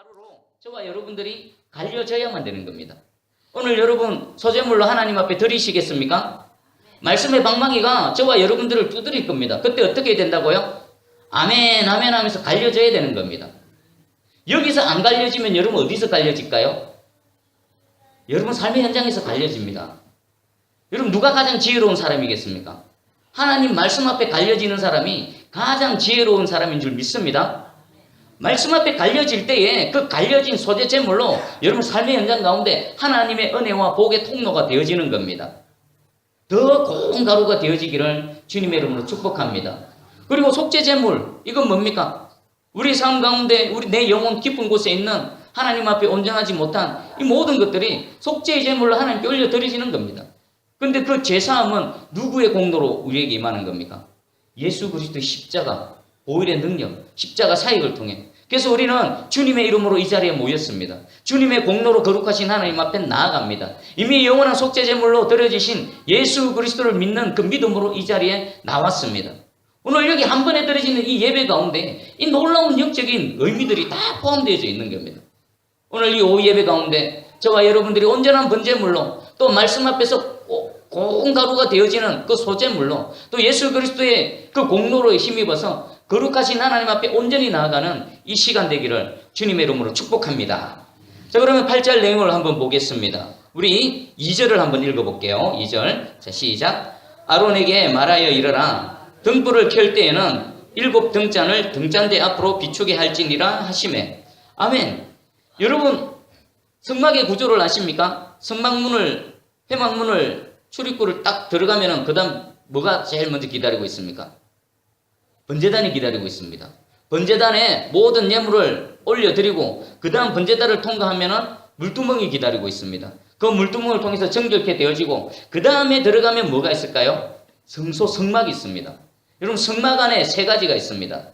가루로 저와 여러분들이 갈려져야만 되는 겁니다. 오늘 여러분 소제물로 하나님 앞에 드리시겠습니까? 말씀의 방망이가 저와 여러분들을 두드릴 겁니다. 그때 어떻게 된다고요? 아멘 아멘 하면서 갈려져야 되는 겁니다. 여기서 안 갈려지면 여러분 어디서 갈려질까요? 여러분 삶의 현장에서 갈려집니다. 여러분 누가 가장 지혜로운 사람이겠습니까? 하나님 말씀 앞에 갈려지는 사람이 가장 지혜로운 사람인 줄 믿습니다. 말씀 앞에 갈려질 때에 그 갈려진 소재 제물로 여러분 삶의 현장 가운데 하나님의 은혜와 복의 통로가 되어지는 겁니다. 더 고운 가루가 되어지기를 주님의 이름으로 축복합니다. 그리고 속죄 제물, 이건 뭡니까? 우리 삶 가운데 내 영혼 깊은 곳에 있는 하나님 앞에 온전하지 못한 이 모든 것들이 속죄의 제물로 하나님께 올려드려지는 겁니다. 그런데 그 제사함은 누구의 공로로 우리에게 임하는 겁니까? 예수 그리스도의 십자가, 보혈의 능력, 십자가 사역을 통해. 그래서 우리는 주님의 이름으로 이 자리에 모였습니다. 주님의 공로로 거룩하신 하나님 앞에 나아갑니다. 이미 영원한 속죄 제물로 드려지신 예수 그리스도를 믿는 그 믿음으로 이 자리에 나왔습니다. 오늘 여기 한 번에 드려지는 이 예배 가운데 이 놀라운 영적인 의미들이 다 포함되어져 있는 겁니다. 오늘 이 오후 예배 가운데 저와 여러분들이 온전한 번제물로 또 말씀 앞에서 고운 가루가 되어지는 그 소제물로 또 예수 그리스도의 그 공로로 힘입어서 거룩하신 하나님 앞에 온전히 나아가는 이 시간 되기를 주님의 이름으로 축복합니다. 자, 그러면 8절 내용을 한번 보겠습니다. 우리 2절을 한번 읽어볼게요. 2절. 자, 시작. 아론에게 말하여 이르라. 등불을 켤 때에는 7 등잔을 등잔대 앞으로 비추게 할지니라 하시매. 아멘. 여러분 성막의 구조를 아십니까? 성막문을, 회막문을, 출입구를 딱 들어가면은 그 다음 뭐가 제일 먼저 기다리고 있습니까? 번제단이 기다리고 있습니다. 번제단에 모든 예물을 올려드리고 그 다음 번제단을 통과하면은 물두멍이 기다리고 있습니다. 그 물두멍을 통해서 정결케 되어지고 그 다음에 들어가면 뭐가 있을까요? 성소 성막이 있습니다. 여러분 성막 안에 3가지가 있습니다.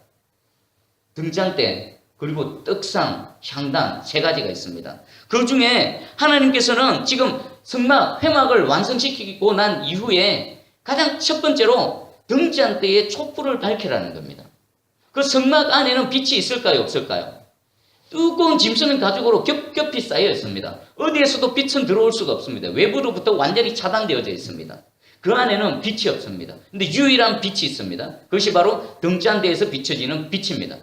등잔대 그리고 떡상, 향단 3가지가 있습니다. 그 중에 하나님께서는 지금 성막, 회막을 완성시키고 난 이후에 가장 첫 번째로 등잔대에 촛불을 밝히라는 겁니다. 그 성막 안에는 빛이 있을까요? 없을까요? 두꺼운 짐승 가죽으로 겹겹이 쌓여 있습니다. 어디에서도 빛은 들어올 수가 없습니다. 외부로부터 완전히 차단되어져 있습니다. 그 안에는 빛이 없습니다. 근데 유일한 빛이 있습니다. 그것이 바로 등잔대에서 비춰지는 빛입니다.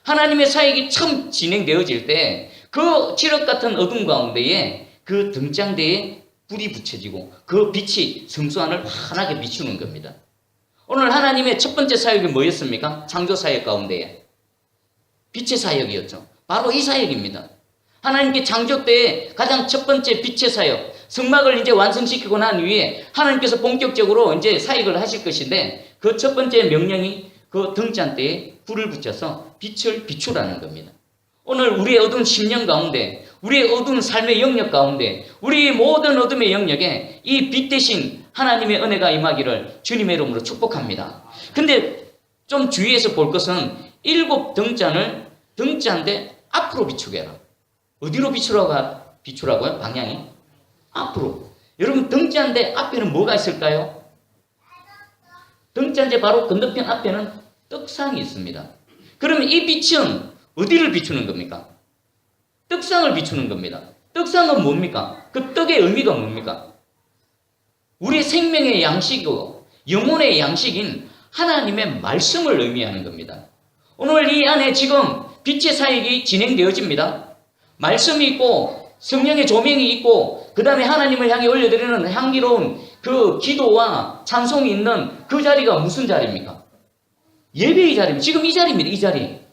하나님의 사역이 처음 진행되어질 때 그 칠흑 같은 어둠 가운데에 그 등잔대에 불이 붙여지고 그 빛이 성소 안을 환하게 비추는 겁니다. 오늘 하나님의 첫 번째 사역이 뭐였습니까? 창조 사역 가운데에 빛의 사역이었죠. 바로 이 사역입니다. 하나님께 창조 때에 가장 첫 번째 빛의 사역, 성막을 이제 완성시키고 난 후에 하나님께서 본격적으로 이제 사역을 하실 것인데 그 첫 번째 명령이 그 등잔대에 불을 붙여서 빛을 비추라는 겁니다. 오늘 우리의 어두운 심령 가운데, 우리의 어두운 삶의 영역 가운데, 우리의 모든 어둠의 영역에 이 빛 대신 하나님의 은혜가 임하기를 주님의 이름으로 축복합니다. 근데 좀 주의해서 볼 것은 7 등잔을 등잔대 앞으로 비추게 해라. 어디로 비추라고요? 방향이? 앞으로. 여러분 등잔대 앞에는 뭐가 있을까요? 등잔대 바로 건너편 앞에는 떡상이 있습니다. 그러면 이 빛은 어디를 비추는 겁니까? 떡상을 비추는 겁니다. 떡상은 뭡니까? 그 떡의 의미가 뭡니까? 우리의 생명의 양식이고 영혼의 양식인 하나님의 말씀을 의미하는 겁니다. 오늘 이 안에 지금 빛의 사역이 진행되어집니다. 말씀이 있고 성령의 조명이 있고 그 다음에 하나님을 향해 올려드리는 향기로운 그 기도와 찬송이 있는 그 자리가 무슨 자리입니까? 예배의 자리입니다. 지금 이 자리입니다. 이 자리.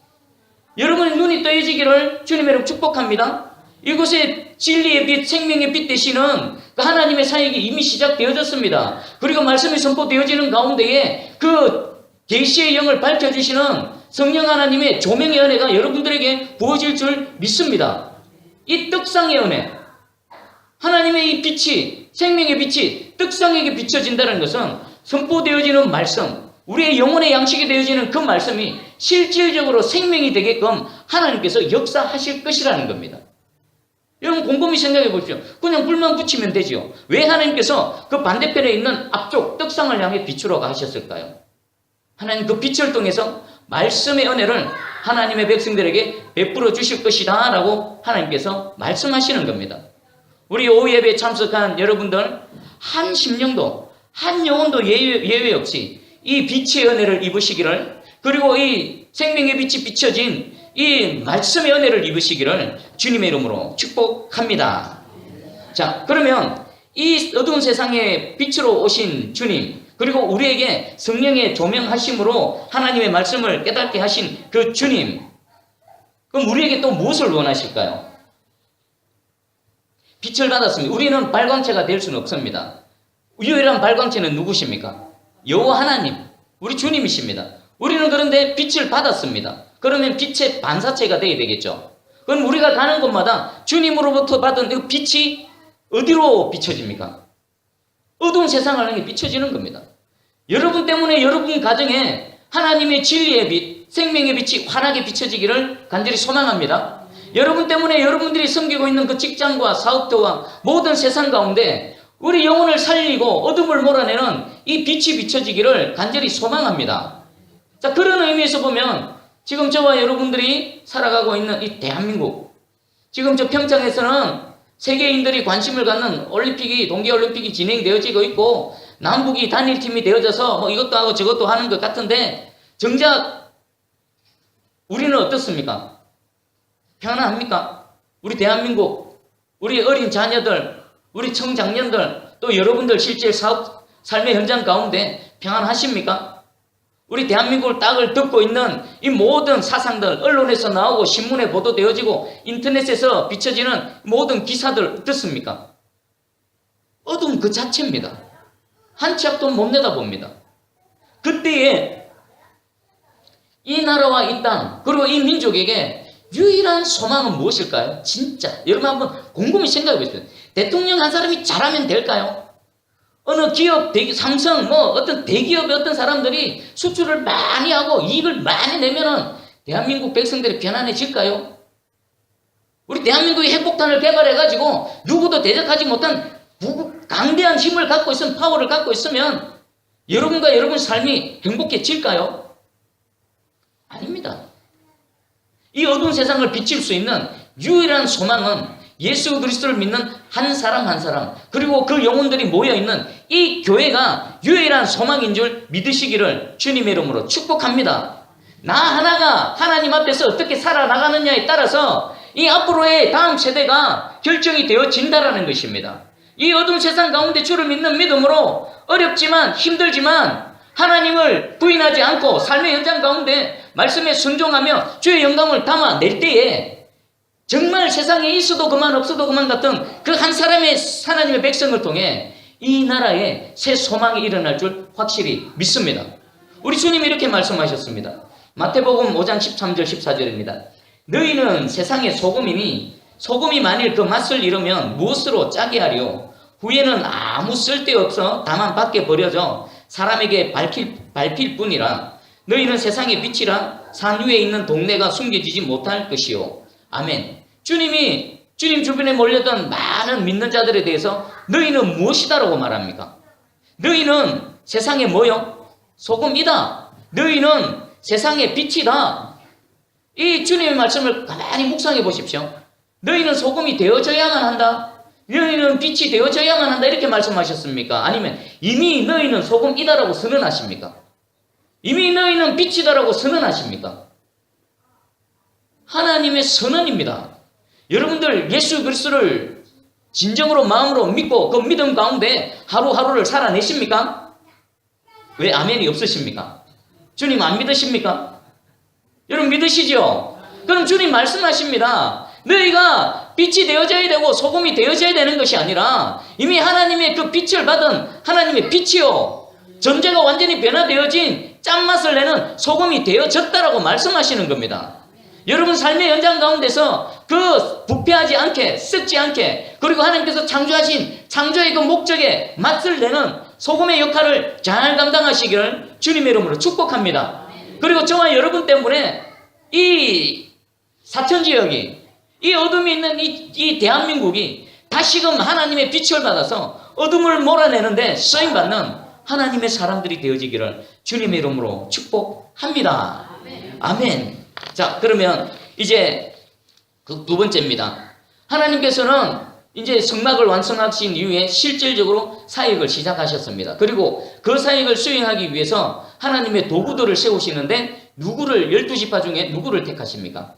여러분의 눈이 떠여지기를 주님의 이름으로 축복합니다. 이곳에 진리의 빛, 생명의 빛 되시는 그 하나님의 사역이 이미 시작되어졌습니다. 그리고 말씀이 선포되어지는 가운데에 그 계시의 영을 밝혀주시는 성령 하나님의 조명의 은혜가 여러분들에게 부어질 줄 믿습니다. 이 떡상의 은혜, 하나님의 이 빛이, 생명의 빛이 떡상에게 비춰진다는 것은 선포되어지는 말씀, 우리의 영혼의 양식이 되어지는 그 말씀이 실질적으로 생명이 되게끔 하나님께서 역사하실 것이라는 겁니다. 여러분 곰곰이 생각해 보십시오. 그냥 불만 붙이면 되죠. 왜 하나님께서 그 반대편에 있는 앞쪽 떡상을 향해 비추라고 하셨을까요? 하나님 그 빛을 통해서 말씀의 은혜를 하나님의 백성들에게 베풀어 주실 것이다 라고 하나님께서 말씀하시는 겁니다. 우리 오후 예배에 참석한 여러분들 한 심령도 한 영혼도 예외 없이 이 빛의 은혜를 입으시기를, 그리고 이 생명의 빛이 비춰진 이 말씀의 은혜를 입으시기를 주님의 이름으로 축복합니다. 자, 그러면 이 어두운 세상에 빛으로 오신 주님, 그리고 우리에게 성령의 조명하심으로 하나님의 말씀을 깨닫게 하신 그 주님, 그럼 우리에게 또 무엇을 원하실까요? 빛을 받았습니다. 우리는 발광체가 될 수는 없습니다. 유일한 발광체는 누구십니까? 여호와 하나님, 우리 주님이십니다. 우리는 그런데 빛을 받았습니다. 그러면 빛의 반사체가 되어야 되겠죠. 그럼 우리가 가는 곳마다 주님으로부터 받은 그 빛이 어디로 비춰집니까? 어두운 세상을 향해 비춰지는 겁니다. 여러분 때문에 여러분 가정에 하나님의 진리의 빛, 생명의 빛이 환하게 비춰지기를 간절히 소망합니다. 여러분 때문에 여러분들이 섬기고 있는 그 직장과 사업도와 모든 세상 가운데 우리 영혼을 살리고 어둠을 몰아내는 이 빛이 비춰지기를 간절히 소망합니다. 자, 그런 의미에서 보면 지금 저와 여러분들이 살아가고 있는 이 대한민국, 지금 저 평창에서는 세계인들이 관심을 갖는 올림픽이, 동계올림픽이 진행되어지고 있고 남북이 단일팀이 되어져서 뭐 이것도 하고 저것도 하는 것 같은데 정작 우리는 어떻습니까? 편안합니까? 우리 대한민국, 우리 어린 자녀들, 우리 청장년들, 또 여러분들 실제 삶의 현장 가운데 평안하십니까? 우리 대한민국을 딱을 덮고 있는 이 모든 사상들, 언론에서 나오고 신문에 보도되어지고 인터넷에서 비춰지는 모든 기사들 어떻습니까? 어둠 그 자체입니다. 한 치 앞도 못 내다봅니다. 그때에 이 나라와 이 땅, 그리고 이 민족에게 유일한 소망은 무엇일까요? 진짜 여러분 한번 곰곰이 생각해 보세요. 대통령 한 사람이 잘하면 될까요? 어느 기업, 삼성, 어떤 대기업의 어떤 사람들이 수출을 많이 하고 이익을 많이 내면은 대한민국 백성들이 편안해질까요? 우리 대한민국이 핵폭탄을 개발해가지고 누구도 대적하지 못한 강대한 힘을 갖고 있으면, 파워를 갖고 있으면 여러분과 여러분 삶이 행복해질까요? 아닙니다. 이 어두운 세상을 비칠 수 있는 유일한 소망은 예수 그리스도를 믿는 한 사람 한 사람, 그리고 그 영혼들이 모여있는 이 교회가 유일한 소망인 줄 믿으시기를 주님의 이름으로 축복합니다. 나 하나가 하나님 앞에서 어떻게 살아나가느냐에 따라서 이 앞으로의 다음 세대가 결정이 되어진다라는 것입니다. 이 어두운 세상 가운데 주를 믿는 믿음으로 어렵지만 힘들지만 하나님을 부인하지 않고 삶의 현장 가운데 말씀에 순종하며 주의 영광을 담아낼 때에 정말 세상에 있어도 그만 없어도 그만 같은 그 한 사람의 하나님의 백성을 통해 이 나라에 새 소망이 일어날 줄 확실히 믿습니다. 우리 주님이 이렇게 말씀하셨습니다. 마태복음 5장 13절 14절입니다. 너희는 세상의 소금이니 소금이 만일 그 맛을 잃으면 무엇으로 짜게 하리요? 후에는 아무 쓸데없어 다만 밖에 버려져 사람에게 밟힐 뿐이라. 너희는 세상의 빛이라 산 위에 있는 동네가 숨겨지지 못할 것이요. 아멘. 주님이 주님 주변에 몰려든 많은 믿는 자들에 대해서 너희는 무엇이다라고 말합니까? 너희는 세상의 뭐요? 소금이다. 너희는 세상의 빛이다. 이 주님의 말씀을 가만히 묵상해 보십시오. 너희는 소금이 되어져야만 한다. 너희는 빛이 되어져야만 한다. 이렇게 말씀하셨습니까? 아니면 이미 너희는 소금이다라고 선언하십니까? 이미 너희는 빛이다라고 선언하십니까? 하나님의 선언입니다. 여러분들 예수 그리스도를 진정으로 마음으로 믿고 그 믿음 가운데 하루하루를 살아내십니까? 왜 아멘이 없으십니까? 주님 안 믿으십니까? 여러분 믿으시죠? 그럼 주님 말씀하십니다. 너희가 빛이 되어져야 되고 소금이 되어져야 되는 것이 아니라 이미 하나님의 그 빛을 받은 하나님의 빛이요, 존재가 완전히 변화되어진 짠맛을 내는 소금이 되어졌다라고 말씀하시는 겁니다. 여러분 삶의 현장 가운데서 그 부패하지 않게, 썩지 않게, 그리고 하나님께서 창조하신 창조의 그 목적에 맛을 내는 소금의 역할을 잘 감당하시기를 주님의 이름으로 축복합니다. 그리고 저와 여러분 때문에 이 사천지역이, 이 어둠이 있는 이 대한민국이 다시금 하나님의 빛을 받아서 어둠을 몰아내는데 쓰임받는 하나님의 사람들이 되어지기를 주님의 이름으로 축복합니다. 아멘. 자, 그러면 이제 그 두 번째입니다. 하나님께서는 이제 성막을 완성하신 이후에 실질적으로 사역을 시작하셨습니다. 그리고 그 사역을 수행하기 위해서 하나님의 도구들을 세우시는데 누구를 12지파 중에 누구를 택하십니까?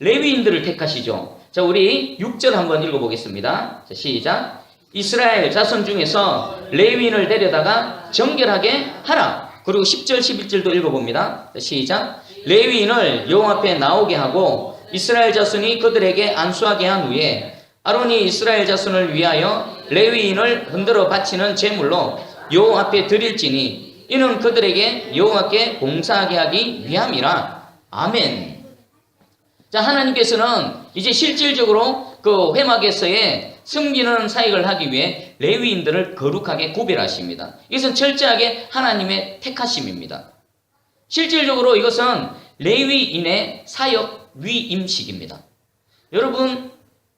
레위인들을 택하시죠. 자, 우리 6절 한번 읽어보겠습니다. 자, 시작. 이스라엘 자손 중에서 레위인을 데려다가 정결하게 하라. 그리고 10절 11절도 읽어봅니다. 자, 시작. 레위인을 여호와 앞에 나오게 하고 이스라엘 자손이 그들에게 안수하게 한 후에 아론이 이스라엘 자손을 위하여 레위인을 흔들어 바치는 제물로 여호와 앞에 드릴지니 이는 그들에게 여호와께 봉사하게 하기 위함이라. 아멘. 자, 하나님께서는 이제 실질적으로 그 회막에서의 숨기는 사역을 하기 위해 레위인들을 거룩하게 구별하십니다. 이것은 철저하게 하나님의 택하심입니다. 실질적으로 이것은 레위인의 사역 위임식입니다. 여러분,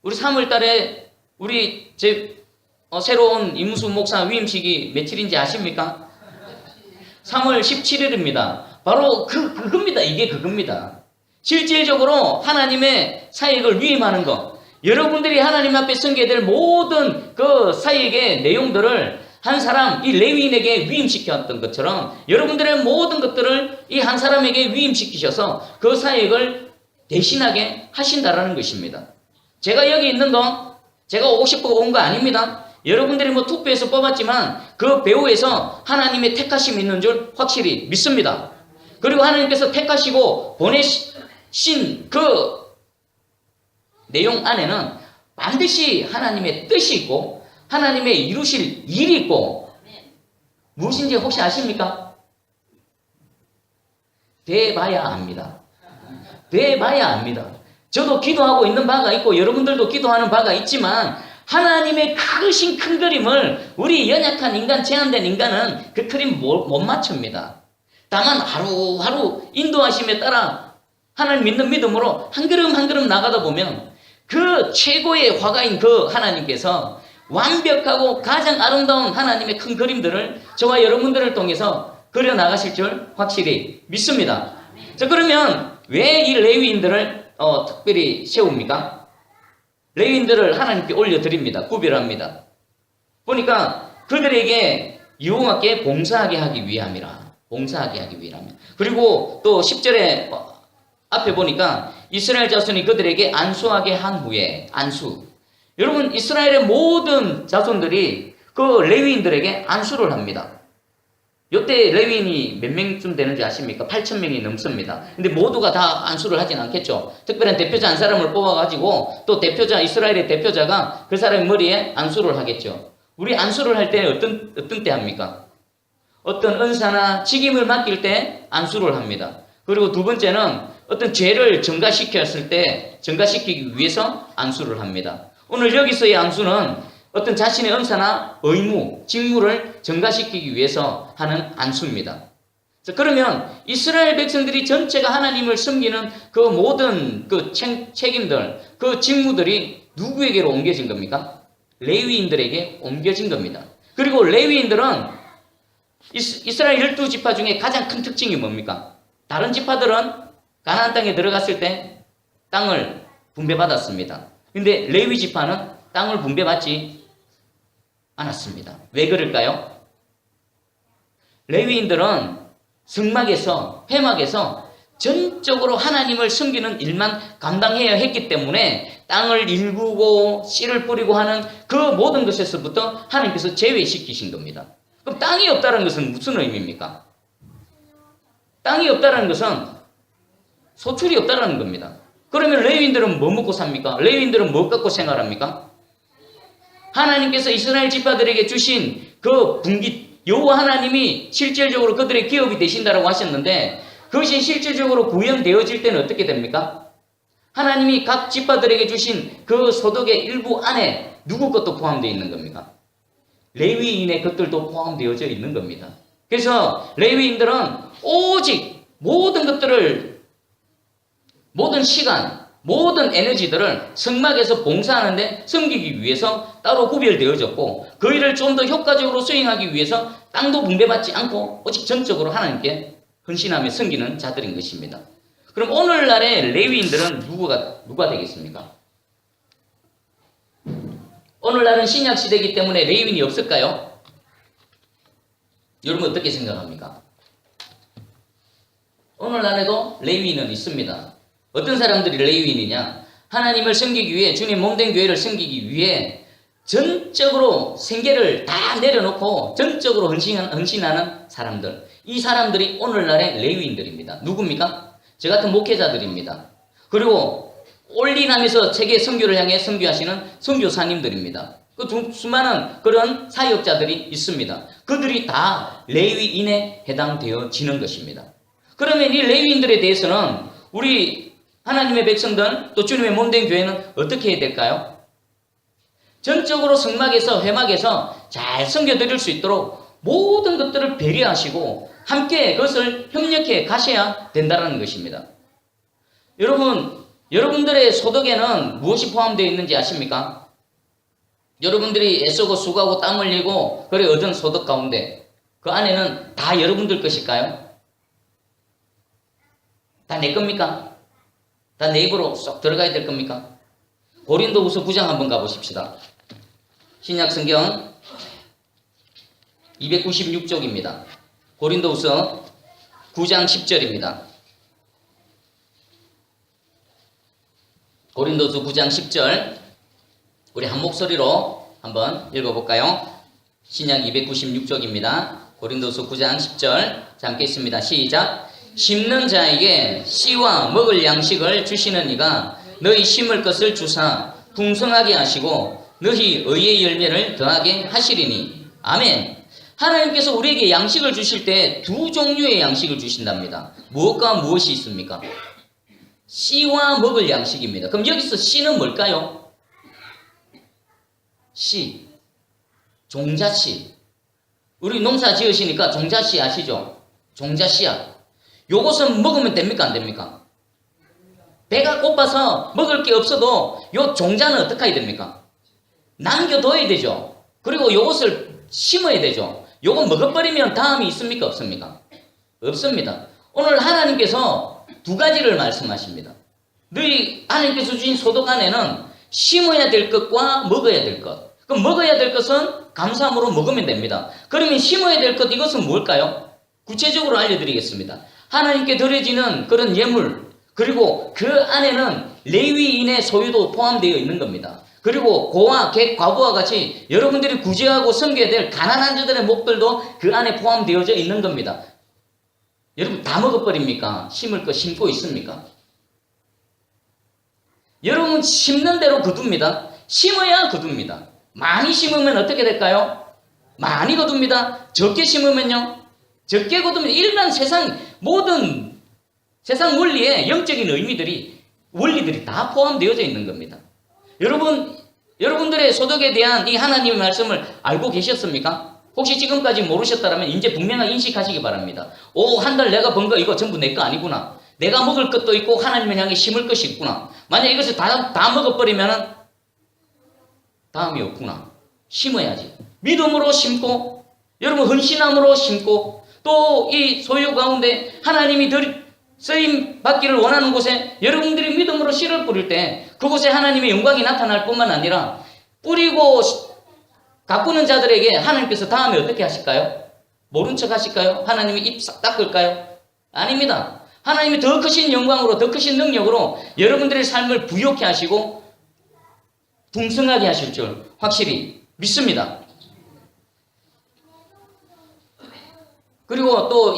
우리 3월 달에 우리 새로운 임수 목사 위임식이 며칠인지 아십니까? 3월 17일입니다. 바로 그겁니다. 이게 그겁니다. 실질적으로 하나님의 사역을 위임하는 것, 여러분들이 하나님 앞에 섬겨야 될 모든 그 사역의 내용들을 한 사람, 이 레위인에게 위임시켰던 것처럼 여러분들의 모든 것들을 이 한 사람에게 위임시키셔서 그 사역을 대신하게 하신다라는 것입니다. 제가 여기 있는 건 제가 오고 싶어 온 거 아닙니다. 여러분들이 뭐 투표해서 뽑았지만 그 배후에서 하나님의 택하심이 있는 줄 확실히 믿습니다. 그리고 하나님께서 택하시고 보내신 그 내용 안에는 반드시 하나님의 뜻이 있고 하나님의 이루실 일이 있고 무엇인지 혹시 아십니까? 돼봐야 압니다. 돼봐야 압니다. 저도 기도하고 있는 바가 있고 여러분들도 기도하는 바가 있지만 하나님의 크신 큰 그림을 우리 연약한 인간, 제한된 인간은 그 그림 못 맞춥니다. 다만 하루하루 인도하심에 따라 하나님 믿는 믿음으로 한 걸음 한 걸음 나가다 보면 그 최고의 화가인 그 하나님께서 완벽하고 가장 아름다운 하나님의 큰 그림들을 저와 여러분들을 통해서 그려 나가실 줄 확실히 믿습니다. 자, 그러면 왜 이 레위인들을 특별히 세웁니까? 레위인들을 하나님께 올려드립니다. 구별합니다. 보니까 그들에게 여호와께 봉사하게 하기 위함이라. 봉사하게 하기 위함이라. 그리고 또 10절에 앞에 보니까 이스라엘 자손이 그들에게 안수하게 한 후에 안수. 여러분, 이스라엘의 모든 자손들이 그 레위인들에게 안수를 합니다. 이때 레위인이 몇 명쯤 되는지 아십니까? 8,000명이 넘습니다. 근데 모두가 다 안수를 하진 않겠죠. 특별한 대표자 한 사람을 뽑아가지고 또 대표자, 이스라엘의 대표자가 그 사람의 머리에 안수를 하겠죠. 우리 안수를 할 때는 어떤 때 합니까? 어떤 은사나 직임을 맡길 때 안수를 합니다. 그리고 두 번째는 어떤 죄를 전가시켰을 때 전가시키기 위해서 안수를 합니다. 오늘 여기서의 안수는 어떤 자신의 은사나 의무, 직무를 전가시키기 위해서 하는 안수입니다. 그러면 이스라엘 백성들이 전체가 하나님을 섬기는 그 모든 그 책임들, 그 직무들이 누구에게로 옮겨진 겁니까? 레위인들에게 옮겨진 겁니다. 그리고 레위인들은 이스라엘 12지파 중에 가장 큰 특징이 뭡니까? 다른 지파들은 가나안 땅에 들어갔을 때 땅을 분배받았습니다. 근데 레위 지파는 땅을 분배받지 않았습니다. 왜 그럴까요? 레위인들은 성막에서, 회막에서 전적으로 하나님을 섬기는 일만 감당해야 했기 때문에 땅을 일구고 씨를 뿌리고 하는 그 모든 것에서부터 하나님께서 제외시키신 겁니다. 그럼 땅이 없다는 것은 무슨 의미입니까? 땅이 없다는 것은 소출이 없다는 겁니다. 그러면 레위인들은 뭐 먹고 삽니까? 레위인들은 뭐 갖고 생활합니까? 하나님께서 이스라엘 지파들에게 주신 그 분기, 여호와 하나님이 실질적으로 그들의 기업이 되신다라고 하셨는데 그것이 실질적으로 구현되어질 때는 어떻게 됩니까? 하나님이 각 지파들에게 주신 그 소득의 일부 안에 누구 것도 포함되어 있는 겁니까? 레위인의 것들도 포함되어져 있는 겁니다. 그래서 레위인들은 오직 모든 것들을, 모든 시간, 모든 에너지들을 성막에서 봉사하는데 섬기기 위해서 따로 구별되어졌고 그 일을 좀 더 효과적으로 수행하기 위해서 땅도 분배받지 않고 오직 전적으로 하나님께 헌신하며 섬기는 자들인 것입니다. 그럼 오늘날의 레위인들은 누가 되겠습니까? 오늘날은 신약 시대이기 때문에 레위인이 없을까요? 여러분 어떻게 생각합니까? 오늘날에도 레위인은 있습니다. 어떤 사람들이 레위인이냐? 하나님을 섬기기 위해, 주님 몸된 교회를 섬기기 위해 전적으로 생계를 다 내려놓고 전적으로 헌신하는 사람들. 이 사람들이 오늘날의 레위인들입니다. 누굽니까? 저 같은 목회자들입니다. 그리고 올인하면서 세계 선교를 향해 선교하시는 선교사님들입니다. 그 수많은 그런 사역자들이 있습니다. 그들이 다 레위인에 해당되어지는 것입니다. 그러면 이 레위인들에 대해서는 우리 하나님의 백성들 또 주님의 몸된 교회는 어떻게 해야 될까요? 전적으로 성막에서 회막에서 잘 섬겨드릴 수 있도록 모든 것들을 배려하시고 함께 그것을 협력해 가셔야 된다는 것입니다. 여러분들의 소득에는 무엇이 포함되어 있는지 아십니까? 여러분들이 애쓰고 수고하고 땀 흘리고 그래 얻은 소득 가운데 그 안에는 다 여러분들 것일까요? 다 내 겁니까? 다 내 입으로 쏙 들어가야 될 겁니까? 고린도후서 9장 한번 가보십시다. 신약 성경 296쪽입니다. 고린도후서 9장 10절입니다. 고린도서 9장 10절 우리 한 목소리로 한번 읽어볼까요? 신약 296쪽입니다. 고린도서 9장 10절 자 함께 읽습니다. 시작. 심는 자에게 씨와 먹을 양식을 주시는 이가 너희 심을 것을 주사 풍성하게 하시고 너희 의의 열매를 더하게 하시리니 아멘. 하나님께서 우리에게 양식을 주실 때 두 종류의 양식을 주신답니다. 무엇과 무엇이 있습니까? 씨와 먹을 양식입니다. 그럼 여기서 씨는 뭘까요? 씨, 종자씨. 우리 농사 지으시니까 종자씨 아시죠? 종자씨야. 요것은 먹으면 됩니까? 안 됩니까? 배가 고파서 먹을 게 없어도 요 종자는 어떻게 해야 됩니까? 남겨둬야 되죠. 그리고 요것을 심어야 되죠. 요거 먹어버리면 다음이 있습니까? 없습니까? 없습니다. 오늘 하나님께서 두 가지를 말씀하십니다. 너희 하나님께서 주신 소득 안에는 심어야 될 것과 먹어야 될 것. 그럼 먹어야 될 것은 감사함으로 먹으면 됩니다. 그러면 심어야 될 것 이것은 뭘까요? 구체적으로 알려드리겠습니다. 하나님께 드려지는 그런 예물 그리고 그 안에는 레위인의 소유도 포함되어 있는 겁니다. 그리고 고와 객, 과부와 같이 여러분들이 구제하고 섬겨야 될 가난한 자들의 목들도 그 안에 포함되어져 있는 겁니다. 여러분 다 먹어버립니까? 심을 거 심고 있습니까? 여러분 심는 대로 거둡니다. 심어야 거둡니다. 많이 심으면 어떻게 될까요? 많이 거둡니다. 적게 심으면요? 적게 거두면 일반 모든 세상 원리에 영적인 원리들이 다 포함되어져 있는 겁니다. 여러분들의 소득에 대한 이 하나님의 말씀을 알고 계셨습니까? 혹시 지금까지 모르셨다면 이제 분명하게 인식하시기 바랍니다. 한 달 내가 번 거 이거 전부 내 거 아니구나. 내가 먹을 것도 있고 하나님을 향해 심을 것이 있구나. 만약 이것을 다 먹어버리면 다음이 없구나. 심어야지. 믿음으로 심고 여러분 헌신함으로 심고 또 이 소유 가운데 하나님이 쓰임 받기를 원하는 곳에 여러분들이 믿음으로 씨를 뿌릴 때 그곳에 하나님의 영광이 나타날 뿐만 아니라 뿌리고 가꾸는 자들에게 하나님께서 다음에 어떻게 하실까요? 모른 척 하실까요? 하나님이 입 싹 닦을까요? 아닙니다. 하나님이 더 크신 영광으로 더 크신 능력으로 여러분들의 삶을 부욕해 하시고 풍성하게 하실 줄 확실히 믿습니다. 그리고 또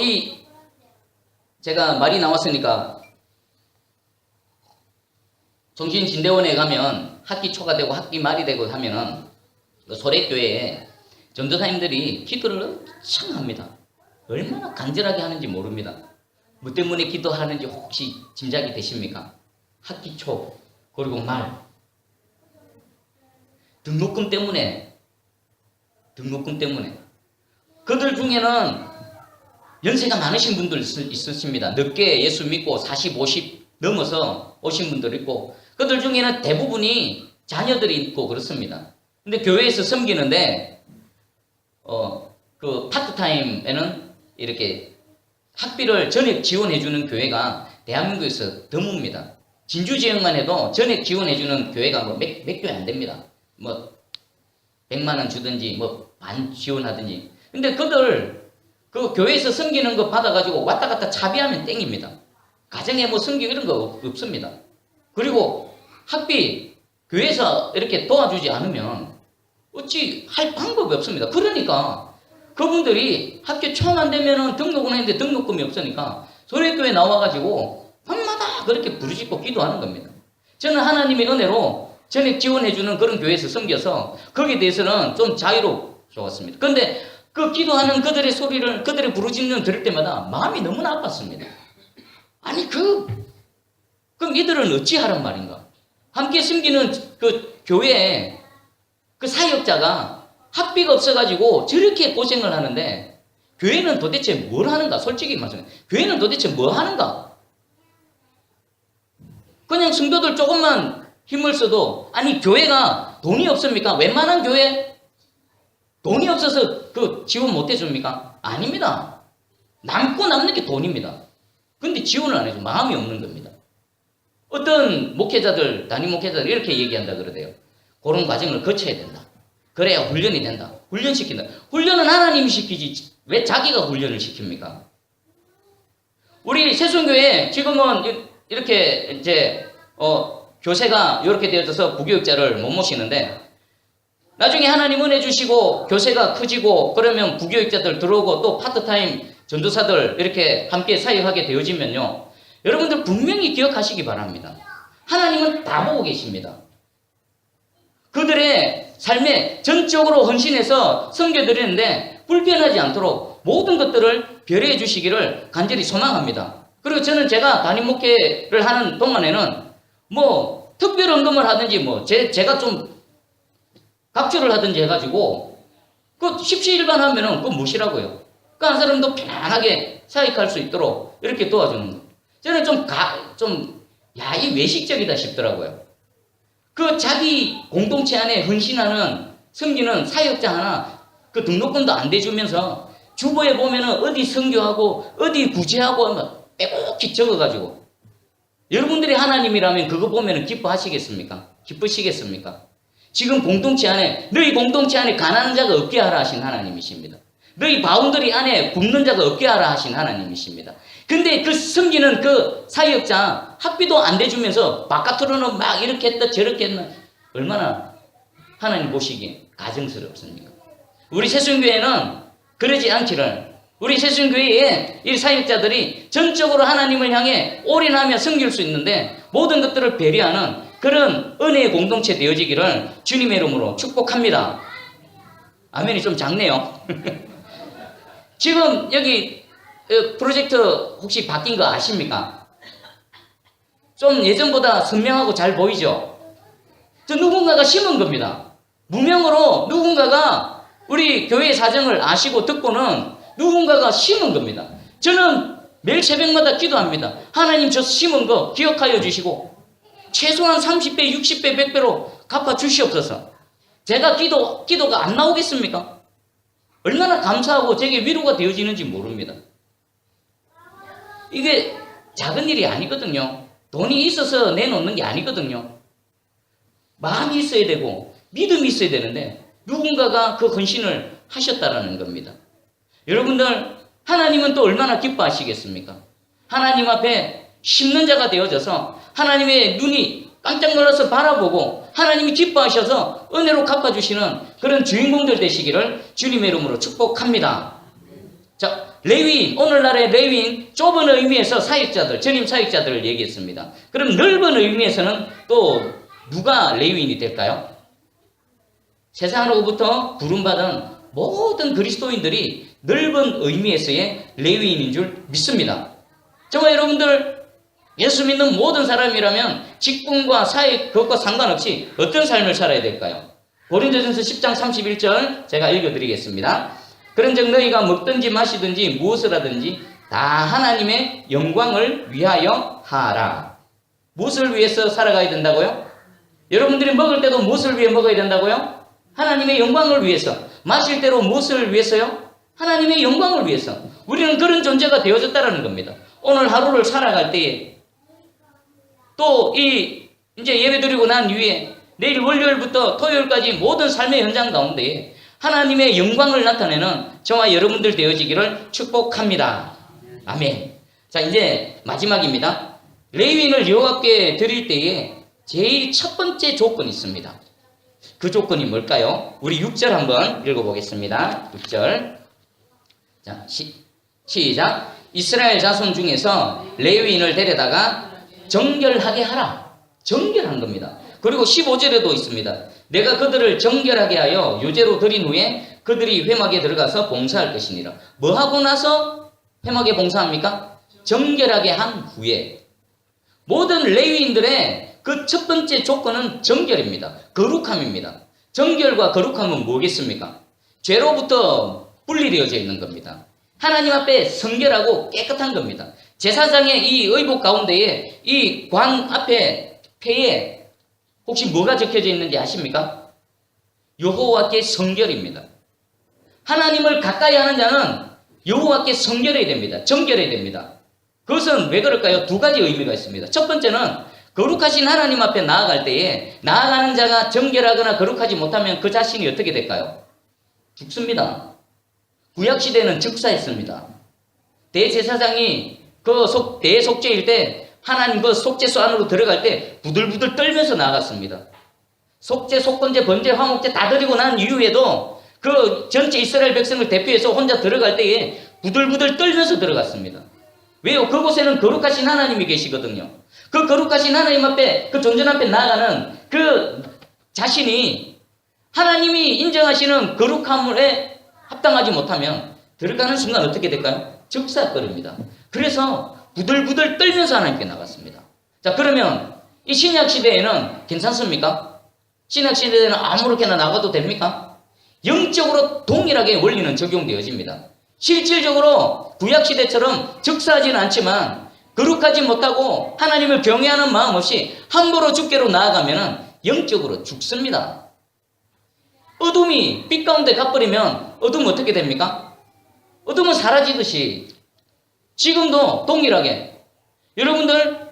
제가 말이 나왔으니까 정신진대원에 가면 학기 초가 되고 학기 말이 되고 하면은 소래교회에 전도사님들이 기도를 엄청 합니다. 얼마나 간절하게 하는지 모릅니다. 뭐 때문에 기도하는지 혹시 짐작이 되십니까? 학기 초 그리고 말 등록금 때문에 그들 중에는 연세가 많으신 분들 있으십니다. 늦게 예수 믿고 40, 50 넘어서 오신 분들 있고 그들 중에는 대부분이 자녀들이 있고 그렇습니다. 근데 교회에서 섬기는데 그 파트타임에는 이렇게 학비를 전액 지원해주는 교회가 대한민국에서 드뭅니다. 진주 지역만 해도 전액 지원해주는 교회가 뭐 몇 교회 안 됩니다. 뭐 100만 원 주든지 뭐 반 지원하든지. 근데 그들 그 교회에서 섬기는 거 받아가지고 왔다 갔다 차비하면 땡입니다. 가정에 뭐 섬기고 이런 거 없습니다. 그리고 학비 교회에서 이렇게 도와주지 않으면 어찌 할 방법이 없습니다. 그러니까 그분들이 학교 총 안 되면은 등록은 했는데 등록금이 없으니까 소래교회 나와가지고 밤마다 그렇게 부르짖고 기도하는 겁니다. 저는 하나님의 은혜로 전액 지원해주는 그런 교회에서 섬겨서 거기에 대해서는 좀 자유로웠습니다. 그런데 그 기도하는 그들의 소리를, 그들의 부르짖는 들을 때마다 마음이 너무나 아팠습니다. 아니 그럼 이들은 어찌하란 말인가? 함께 섬기는 그 교회에 그 사역자가 학비가 없어가지고 저렇게 고생을 하는데 교회는 도대체 뭘 하는가? 솔직히 말씀해. 교회는 도대체 뭐 하는가? 그냥 성도들 조금만 힘을 써도, 아니 교회가 돈이 없습니까? 웬만한 교회 돈이 없어서 그 지원 못 해줍니까? 아닙니다. 남고 남는 게 돈입니다. 근데 지원을 안 해줘. 마음이 없는 겁니다. 어떤 목회자들, 담임 목회자들 이렇게 얘기한다 그러대요. 그런 과정을 거쳐야 된다. 그래야 훈련이 된다. 훈련시킨다. 훈련은 하나님이 시키지 왜 자기가 훈련을 시킵니까? 우리 새순교회 지금은 이렇게 이제 교세가 이렇게 되어져서 부교육자를 못 모시는데 나중에 하나님 은혜 주시고 교세가 커지고 그러면 부교육자들 들어오고 또 파트타임 전도사들 이렇게 함께 사역하게 되어지면요. 여러분들 분명히 기억하시기 바랍니다. 하나님은 다 보고 계십니다. 그들의 삶에 전적으로 헌신해서 섬겨드리는데 불편하지 않도록 모든 것들을 배려해 주시기를 간절히 소망합니다. 그리고 저는 제가 담임 목회를 하는 동안에는 뭐 특별 헌금을 하든지 뭐 제가 좀 각주를 하든지 해가지고 그 십시일반 하면은 그거 무시라고요. 그 한 사람도 편안하게 사역할 수 있도록 이렇게 도와주는 거. 저는 이 외식적이다 싶더라고요. 그 자기 공동체 안에 헌신하는 섬기는 사역자 하나 그 등록금도 안 대주면서 주보에 보면은 어디 선교하고 어디 구제하고 막 빼곡히 적어가지고 여러분들이 하나님이라면 그거 보면은 기뻐하시겠습니까? 기쁘시겠습니까? 지금 공동체 안에 너희 공동체 안에 가난한 자가 없게 하라 하신 하나님이십니다. 너희 바운더리 안에 굶는 자가 없게 하라 하신 하나님이십니다. 근데 그 섬기는 그 사역자 학비도 안 대주면서 바깥으로는 막 이렇게 했다 저렇게 했나 얼마나 하나님 보시기에 가증스럽습니까? 우리 새순교회는 그러지 않기를 우리 새순교회의 이 사역자들이 전적으로 하나님을 향해 올인하며 섬길 수 있는데 모든 것들을 배려하는 그런 은혜의 공동체 되어지기를 주님의 이름으로 축복합니다. 아멘이 좀 작네요. 지금 여기 프로젝트 혹시 바뀐 거 아십니까? 좀 예전보다 선명하고 잘 보이죠? 저 누군가가 심은 겁니다. 무명으로 누군가가 우리 교회의 사정을 아시고 듣고는 누군가가 심은 겁니다. 저는 매일 새벽마다 기도합니다. 하나님 저 심은 거 기억하여 주시고 최소한 30배, 60배, 100배로 갚아 주시옵소서. 제가 기도가 안 나오겠습니까? 얼마나 감사하고 제게 위로가 되어지는지 모릅니다. 이게 작은 일이 아니거든요. 돈이 있어서 내놓는 게 아니거든요. 마음이 있어야 되고 믿음이 있어야 되는데 누군가가 그 헌신을 하셨다라는 겁니다. 여러분들 하나님은 또 얼마나 기뻐하시겠습니까? 하나님 앞에 심는 자가 되어져서 하나님의 눈이 깜짝 놀라서 바라보고 하나님이 기뻐하셔서 은혜로 갚아주시는 그런 주인공들 되시기를 주님의 이름으로 축복합니다. 자, 레위인, 오늘날의 레위인 좁은 의미에서 사역자들, 전임 사역자들을 얘기했습니다. 그럼 넓은 의미에서는 또 누가 레위인이 될까요? 세상으로부터 부름받은 모든 그리스도인들이 넓은 의미에서의 레위인인 줄 믿습니다. 저와 여러분들 예수 믿는 모든 사람이라면 직분과 사역 그것과 상관없이 어떤 삶을 살아야 될까요? 고린도전서 10장 31절 제가 읽어드리겠습니다. 그런즉 너희가 먹든지 마시든지 무엇을 하든지 다 하나님의 영광을 위하여 하라. 무엇을 위해서 살아가야 된다고요? 여러분들이 먹을 때도 무엇을 위해 먹어야 된다고요? 하나님의 영광을 위해서. 마실 때로 무엇을 위해서요? 하나님의 영광을 위해서 우리는 그런 존재가 되어졌다라는 겁니다. 오늘 하루를 살아갈 때에 또 이제 예배 드리고 난 이후에 내일 월요일부터 토요일까지 모든 삶의 현장 가운데 하나님의 영광을 나타내는 저와 여러분들 되어지기를 축복합니다. 아멘. 자, 이제 마지막입니다. 레위인을 여호와께 드릴 때에 제일 첫 번째 조건이 있습니다. 그 조건이 뭘까요? 우리 6절 한번 읽어보겠습니다. 6절. 자, 시작. 이스라엘 자손 중에서 레위인을 데려다가 정결하게 하라. 정결한 겁니다. 그리고 15절에도 있습니다. 내가 그들을 정결하게 하여 유제로 드린 후에 그들이 회막에 들어가서 봉사할 것이니라. 뭐 하고 나서 회막에 봉사합니까? 정결하게 한 후에. 모든 레위인들의 그 첫 번째 조건은 정결입니다. 거룩함입니다. 정결과 거룩함은 뭐겠습니까? 죄로부터 분리되어져 있는 겁니다. 하나님 앞에 성결하고 깨끗한 겁니다. 제사장의 이 의복 가운데에 이 광 앞에 폐에 혹시 뭐가 적혀져 있는지 아십니까? 여호와께 성결입니다. 하나님을 가까이 하는 자는 여호와께 성결해야 됩니다. 정결해야 됩니다. 그것은 왜 그럴까요? 두 가지 의미가 있습니다. 첫 번째는 거룩하신 하나님 앞에 나아갈 때에 나아가는 자가 정결하거나 거룩하지 못하면 그 자신이 어떻게 될까요? 죽습니다. 구약시대는 즉사했습니다. 대제사장이 대속죄일 때 하나님 그 속죄소 안으로 들어갈 때 부들부들 떨면서 나아갔습니다. 속죄, 속건제, 번제, 화목제 다 드리고 난 이후에도 그 전체 이스라엘 백성을 대표해서 혼자 들어갈 때에 부들부들 떨면서 들어갔습니다. 왜요? 그곳에는 거룩하신 하나님이 계시거든요. 그 거룩하신 하나님 앞에, 그 존전 앞에 나아가는 그 자신이 하나님이 인정하시는 거룩함에 합당하지 못하면 들어가는 순간 어떻게 될까요? 즉사버립니다. 그래서 부들부들 떨면서 하나님께 나갔습니다. 자, 그러면 이 신약 시대에는 괜찮습니까? 신약 시대에는 아무렇게나 나가도 됩니까? 영적으로 동일하게 원리는 적용되어집니다. 실질적으로 구약 시대처럼 즉사하지는 않지만 거룩하지 못하고 하나님을 경외하는 마음 없이 함부로 죽게로 나아가면 영적으로 죽습니다. 어둠이 빛 가운데 가버리면 어둠은 어떻게 됩니까? 어둠은 사라지듯이 지금도 동일하게 여러분들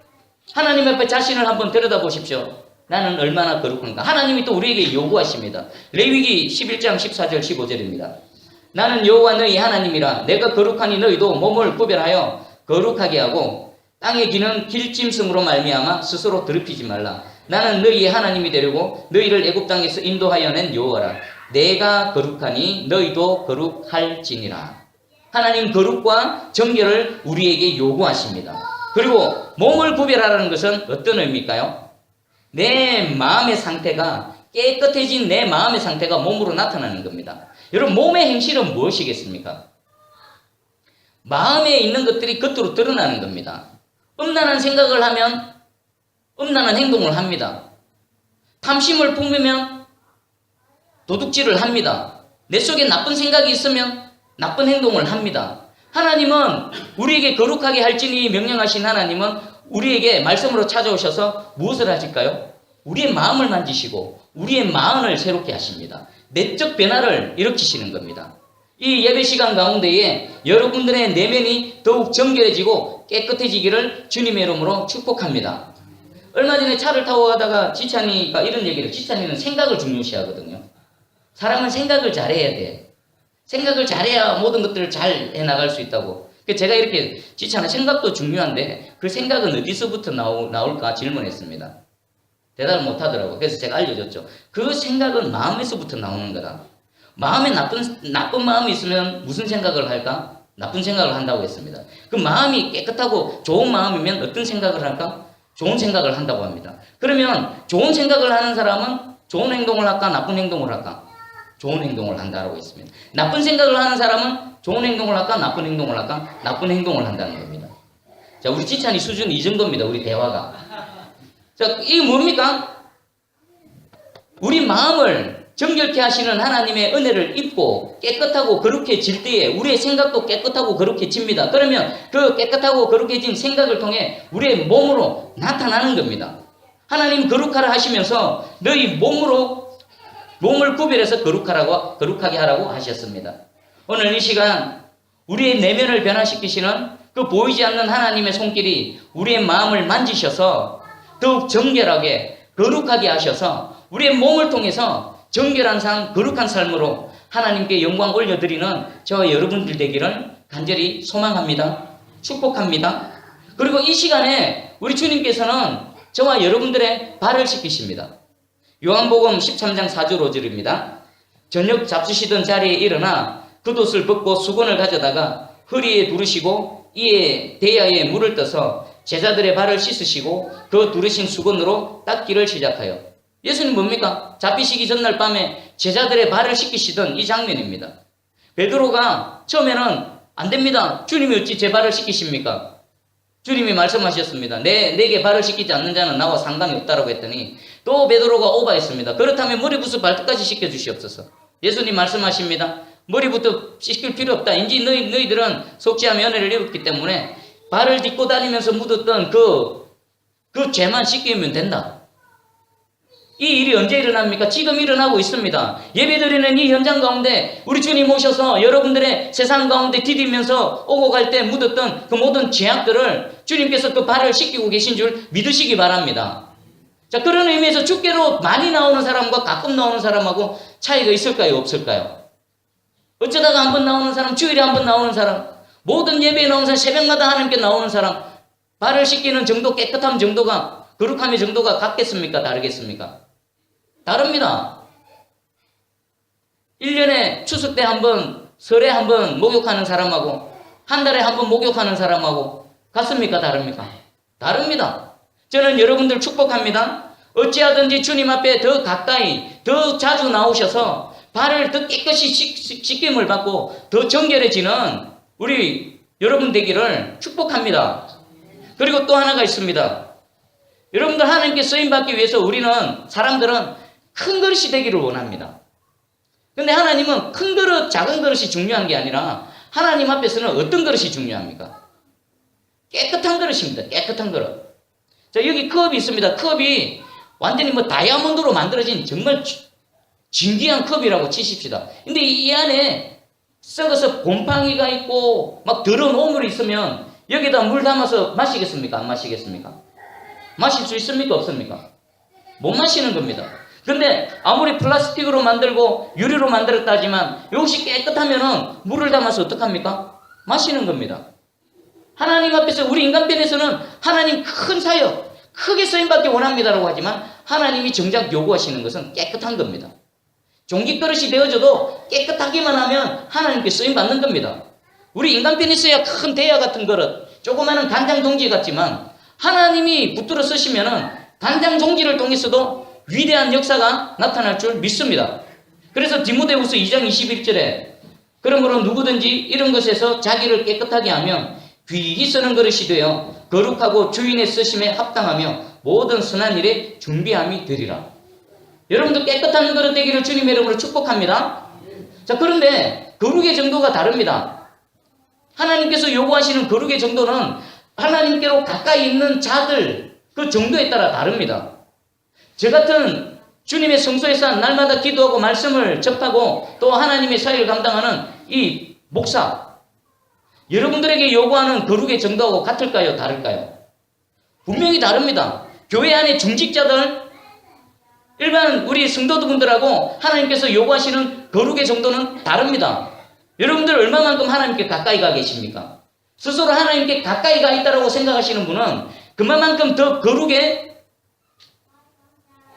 하나님 앞에 자신을 한번 들여다보십시오. 나는 얼마나 거룩한가. 하나님이 또 우리에게 요구하십니다. 레위기 11장 14절 15절입니다. 나는 여호와 너희 하나님이라. 내가 거룩하니 너희도 몸을 구별하여 거룩하게 하고 땅에 기는 길짐승으로 말미암아 스스로 더럽히지 말라. 나는 너희의 하나님이 되려고 너희를 애굽 땅에서 인도하여 낸 여호와라. 내가 거룩하니 너희도 거룩할지니라. 하나님 거룩과 정결을 우리에게 요구하십니다. 그리고 몸을 구별하라는 것은 어떤 의미일까요? 내 마음의 상태가 깨끗해진 내 마음의 상태가 몸으로 나타나는 겁니다. 여러분, 몸의 행실은 무엇이겠습니까? 마음에 있는 것들이 겉으로 드러나는 겁니다. 음란한 생각을 하면 음란한 행동을 합니다. 탐심을 품으면 도둑질을 합니다. 내 속에 나쁜 생각이 있으면 나쁜 행동을 합니다. 하나님은 우리에게 거룩하게 할지니 명령하신 하나님은 우리에게 말씀으로 찾아오셔서 무엇을 하실까요? 우리의 마음을 만지시고 우리의 마음을 새롭게 하십니다. 내적 변화를 일으키시는 겁니다. 이 예배 시간 가운데에 여러분들의 내면이 더욱 정결해지고 깨끗해지기를 주님의 이름으로 축복합니다. 얼마 전에 차를 타고 가다가 지찬이가 이런 얘기를, 지찬이는 생각을 중요시하거든요. 사람은 생각을 잘해야 돼. 생각을 잘해야 모든 것들을 잘 해나갈 수 있다고. 제가 이렇게 지찬아, 생각도 중요한데 그 생각은 어디서부터 나올까 질문했습니다. 대답을 못하더라고요. 그래서 제가 알려줬죠. 그 생각은 마음에서부터 나오는 거다. 마음에 나쁜 마음이 있으면 무슨 생각을 할까? 나쁜 생각을 한다고 했습니다. 그 마음이 깨끗하고 좋은 마음이면 어떤 생각을 할까? 좋은 생각을 한다고 합니다. 그러면 좋은 생각을 하는 사람은 좋은 행동을 할까? 나쁜 행동을 할까? 좋은 행동을 한다고 했습니다. 나쁜 생각을 하는 사람은 좋은 행동을 할까? 나쁜 행동을 할까? 나쁜 행동을 한다는 겁니다. 자, 우리 지찬이 수준 이 정도입니다. 우리 대화가. 자, 이게 뭡니까? 우리 마음을 정결케 하시는 하나님의 은혜를 입고 깨끗하고 거룩해질 때에 우리의 생각도 깨끗하고 거룩해집니다. 그러면 그 깨끗하고 거룩해진 생각을 통해 우리의 몸으로 나타나는 겁니다. 하나님 거룩하라 하시면서 너희 몸을 구별해서 거룩하게 하라고 하셨습니다. 오늘 이 시간 우리의 내면을 변화시키시는 그 보이지 않는 하나님의 손길이 우리의 마음을 만지셔서 더욱 정결하게 거룩하게 하셔서 우리의 몸을 통해서 정결한 삶, 거룩한 삶으로 하나님께 영광 올려드리는 저와 여러분들 되기를 간절히 소망합니다. 축복합니다. 그리고 이 시간에 우리 주님께서는 저와 여러분들의 발을 씻기십니다. 요한복음 13장 4절 5절입니다. 저녁 잡수시던 자리에 일어나 겉옷을 벗고 수건을 가져다가 허리에 두르시고 이에 대야에 물을 떠서 제자들의 발을 씻으시고 그 두르신 수건으로 닦기를 시작하여. 예수님 뭡니까? 잡히시기 전날 밤에 제자들의 발을 씻기시던 이 장면입니다. 베드로가 처음에는 안 됩니다. 주님이 어찌 제 발을 씻기십니까? 주님이 말씀하셨습니다. 내게 발을 씻기지 않는 자는 나와 상관이 없다라고 했더니 또 베드로가 오바했습니다. 그렇다면 머리부터 발끝까지 씻겨주시옵소서. 예수님 말씀하십니다. 머리부터 씻길 필요 없다. 인지 너희들은 속죄함의 은혜를 입었기 때문에 발을 딛고 다니면서 묻었던 그 죄만 씻기면 된다. 이 일이 언제 일어납니까? 지금 일어나고 있습니다. 예배드리는 이 현장 가운데 우리 주님 오셔서 여러분들의 세상 가운데 디디면서 오고 갈 때 묻었던 그 모든 죄악들을 주님께서 그 발을 씻기고 계신 줄 믿으시기 바랍니다. 자, 그런 의미에서 주께로 많이 나오는 사람과 가끔 나오는 사람하고 차이가 있을까요? 없을까요? 어쩌다가 한 번 나오는 사람, 주일에 한 번 나오는 사람, 모든 예배에 나오는 사람, 새벽마다 하나님께 나오는 사람, 발을 씻기는 정도, 깨끗함 정도가, 거룩함의 정도가 같겠습니까? 다르겠습니까? 다릅니다. 1년에 추수 때 한 번, 설에 한 번 목욕하는 사람하고 한 달에 한 번 목욕하는 사람하고 같습니까? 다릅니까? 다릅니다. 저는 여러분들 축복합니다. 어찌하든지 주님 앞에 더 가까이, 더 자주 나오셔서 발을 더 깨끗이 씻김을 받고 더 정결해지는 우리 여러분 되기를 축복합니다. 그리고 또 하나가 있습니다. 여러분들 하나님께 쓰임받기 위해서 사람들은 큰 그릇이 되기를 원합니다. 근데 하나님은 큰 그릇, 작은 그릇이 중요한 게 아니라 하나님 앞에서는 어떤 그릇이 중요합니까? 깨끗한 그릇입니다. 깨끗한 그릇. 자, 여기 컵이 있습니다. 컵이 완전히 다이아몬드로 만들어진 정말 진귀한 컵이라고 치십시다. 근데 이 안에 썩어서 곰팡이가 있고 막 더러운 오물이 있으면 여기다 물 담아서 마시겠습니까? 안 마시겠습니까? 마실 수 있습니까? 없습니까? 못 마시는 겁니다. 근데 아무리 플라스틱으로 만들고 유리로 만들었다 하지만 이것이 깨끗하면은 물을 담아서 어떡합니까? 마시는 겁니다. 하나님 앞에서 우리 인간편에서는 하나님 큰 사역, 크게 쓰임받기 원합니다라고 하지만 하나님이 정작 요구하시는 것은 깨끗한 겁니다. 종깃 그릇이 되어져도 깨끗하기만 하면 하나님께 쓰임받는 겁니다. 우리 인간편에서야 큰 대야 같은 그릇, 조그마한 간장 종지 같지만 하나님이 붙들어 쓰시면은 간장 종지를 통해서도 위대한 역사가 나타날 줄 믿습니다. 그래서 디모데후서 2장 21절에 그러므로 누구든지 이런 것에서 자기를 깨끗하게 하면 귀히 쓰는 그릇이 되어 거룩하고 주인의 쓰심에 합당하며 모든 선한 일에 준비함이 되리라. 여러분도 깨끗한 그릇 되기를 주님의 이름으로 축복합니다. 자, 그런데 거룩의 정도가 다릅니다. 하나님께서 요구하시는 거룩의 정도는 하나님께로 가까이 있는 자들 그 정도에 따라 다릅니다. 저 같은 주님의 성소에서 날마다 기도하고 말씀을 접하고 또 하나님의 사역을 감당하는 이 목사, 여러분들에게 요구하는 거룩의 정도하고 같을까요? 다를까요? 분명히 다릅니다. 교회 안에 중직자들, 일반 우리 성도분들하고 하나님께서 요구하시는 거룩의 정도는 다릅니다. 여러분들 얼마만큼 하나님께 가까이 가 계십니까? 스스로 하나님께 가까이 가 있다고 생각하시는 분은 그만큼 더 거룩의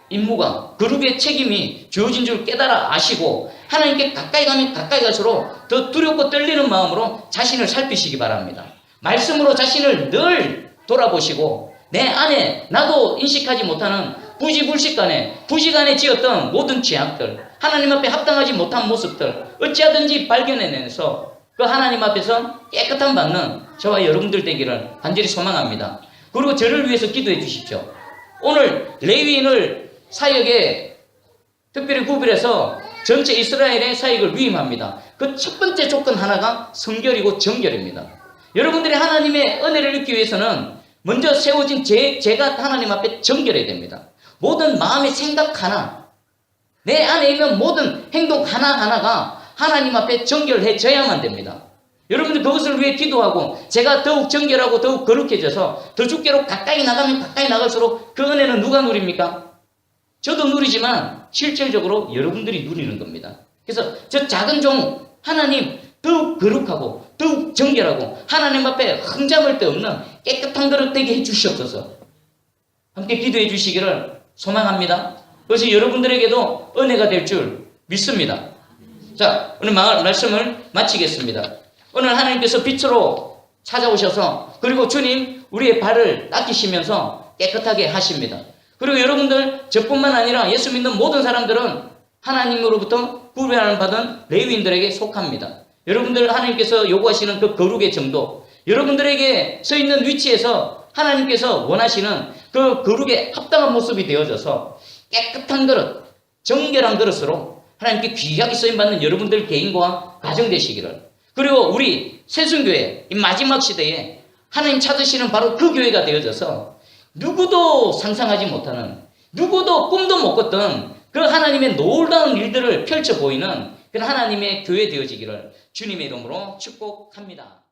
임무가, 거룩의 책임이 주어진 줄 깨달아 아시고 하나님께 가까이 가면 가까이 갈수록 더 두렵고 떨리는 마음으로 자신을 살피시기 바랍니다. 말씀으로 자신을 늘 돌아보시고 내 안에 나도 인식하지 못하는 부지간에 지었던 모든 죄악들, 하나님 앞에 합당하지 못한 모습들 어찌하든지 발견해내서 그 하나님 앞에서 깨끗함 받는 저와 여러분들 되기를 간절히 소망합니다. 그리고 저를 위해서 기도해 주십시오. 오늘 레위인을 사역에 특별히 구별해서 전체 이스라엘의 사역을 위임합니다. 그 첫 번째 조건 하나가 성결이고 정결입니다. 여러분들이 하나님의 은혜를 입기 위해서는 먼저 세워진 제가 하나님 앞에 정결해야 됩니다. 모든 마음의 생각 하나, 내 안에 있는 모든 행동 하나하나가 하나님 앞에 정결해져야만 됩니다. 여러분들 그것을 위해 기도하고 제가 더욱 정결하고 더욱 거룩해져서 더 주께로 가까이 나가면 가까이 나갈수록 그 은혜는 누가 누립니까? 저도 누리지만 실질적으로 여러분들이 누리는 겁니다. 그래서 저 작은 종 하나님 더욱 거룩하고 더욱 정결하고 하나님 앞에 흠잡을 데 없는 깨끗한 그릇 되게 해주시옵소서. 함께 기도해 주시기를 소망합니다. 그것이 여러분들에게도 은혜가 될 줄 믿습니다. 자, 오늘 말씀을 마치겠습니다. 오늘 하나님께서 빛으로 찾아오셔서 그리고 주님 우리의 발을 닦이시면서 깨끗하게 하십니다. 그리고 여러분들 저뿐만 아니라 예수 믿는 모든 사람들은 하나님으로부터 구별을 받은 레위인들에게 속합니다. 여러분들 하나님께서 요구하시는 그 거룩의 정도, 여러분들에게 서 있는 위치에서 하나님께서 원하시는 그 거룩에 합당한 모습이 되어져서 깨끗한 그릇, 정결한 그릇으로 하나님께 귀하게 쓰임받는 여러분들 개인과 가정 되시기를, 그리고 우리 새순교회 이 마지막 시대에 하나님 찾으시는 바로 그 교회가 되어져서 누구도 상상하지 못하는, 누구도 꿈도 못 꿨던 그 하나님의 놀라운 일들을 펼쳐 보이는 그런 하나님의 교회 되어지기를 주님의 이름으로 축복합니다.